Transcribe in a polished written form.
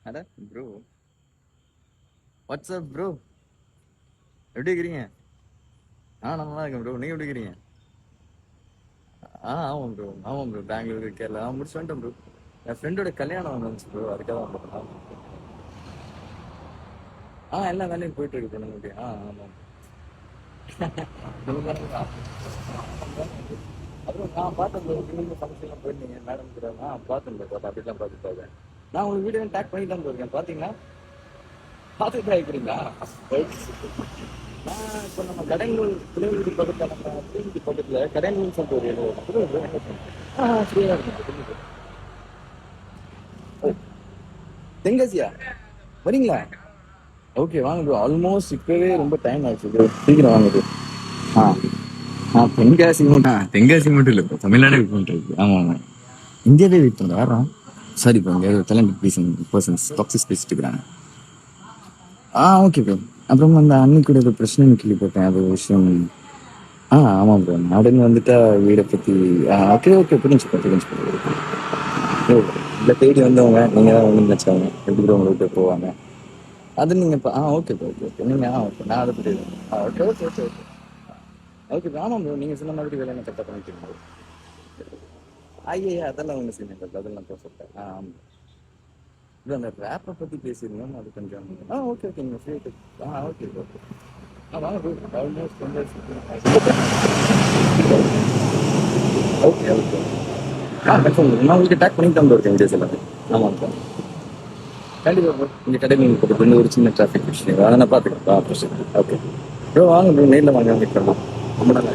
அட bro, WhatsApp bro, எப்படி இருக்கிறீங்க? நல்லா இருக்கேன் ப்ரோ. நீங்க எப்படி இருக்கிறீங்க? ஆமாம் ப்ரோ, ஆமாம் ப்ரோ. பெங்களூரு, கேரளா முடிச்சு வந்துட்டேன் ப்ரோ. என் ஃப்ரெண்டோட கல்யாணம் வந்துச்சு ப்ரோ, அதுக்காக வந்துட்டேன். எல்லா வேலையும் போயிட்டு இருக்கு ப்ரோ நமக்கு. ஆமாம். அப்புறம் நான் பார்த்தேன் ப்ரோ, நீங்க ஃபங்க்ஷன்லாம் போயிருந்தீங்க மேடம் கூட. பார்த்தேன் ப்ரோ, அப்படிலாம் பார்த்துட்டாங்க. நான் உங்களுக்கு வீடியோ டேக் பண்ணி தான் போயிருக்கேன், பார்த்தீங்களா? பார்த்துட்டு தான் இருக்கிறீங்களா? நான் இப்போ நம்ம கடலூர் திருவள்ளூர் பக்கத்தில், நம்ம திருவள்ளூர் பக்கத்தில் கடலூர் சொல்லிட்டு ஒரு இடம் இருக்கு. ஃப்ரீயாக இருக்கும். ஓ, தென்காசியா? வரீங்களா? ஓகே, வாங்க ப்ரோ. ஆல்மோஸ்ட் இப்போவே ரொம்ப டைம் ஆயிடுச்சு ப்ரோ, சீக்கிரம் வாங்க ப்ரோ. ஆ தென்காசி மட்டும் இல்லை ப்ரோ, தமிழ்நாடு வெயிட் பண்ணிருக்கு. ஆமாம் ஆமாம், இந்தியாவே வெயிட் பண்ணுறேன். வரோம். சாரி ப்ரோ, இங்கே டேலண்ட் பர்சன்ஸ் டாக்ஸிஸ் பேசிட்டு இருக்கிறாங்க. Okay bro. அப்புறம் அந்த அன்னைக்கு ஒரு பிரச்சனைன்னு கேள்விப்பட்டேன், அது ஒரு விஷயம். ஆமாம் ப்ரோ, நாடுன்னு வந்துட்டா வீடை பற்றி. Okay okay, புரிஞ்சுப்பேன் புரிஞ்சுப்பேன். ஓ, இல்லை தேடி வந்தவங்க நீங்கள் தான் ஒன்றும் நினச்சவங்க எப்படி ப்ரோ உங்களை விட்டு போவாங்க? அது நீங்கள் இப்போ ஓகே ப்ரோ, ஓகே ஓகே. நீங்கள் ஓகே, நான் அதை பற்றி okay okay okay okay okay bro. ஆமாம் ப்ரோ, நீங்கள் சொன்ன மாதிரி வேலை கரெக்டாக பண்ணிட்டு ப்ரோ. ஐயா அதெல்லாம் ஒன்றும் செய்ய இல்லை, அதெல்லாம் பர்ஃபெக்டாக. ஆமாம் ப்ரோ. அந்த ரேப்பை பற்றி பேசியிருந்தோம், அது கொஞ்சம். ஓகே ஓகே, நீங்கள் ஃப்ரீ. Okay bro. வாங்க ப்ரோ. ஆல்மோஸ்ட் வந்து ஓகே ஓகே. கன்ஃபார்ம். நான் உங்களுக்கு டேக் பண்ணி தான் இருக்கேன் வீடியோஸ் எல்லாமே. ஆமாம் சார், கண்டிப்பாக ப்ரோ. இங்கே கடையில் நீங்கள் போட்டு ஒரு சின்ன டிராஃபிக் விஷயம், அதை நான் பார்த்துக்கிறேன். பிரச்சனை. ஓகே ப்ரோ, வாங்க ப்ரோ, நேரில் வாங்க, மீட் பண்ணலாம். ரொம்ப நல்லா.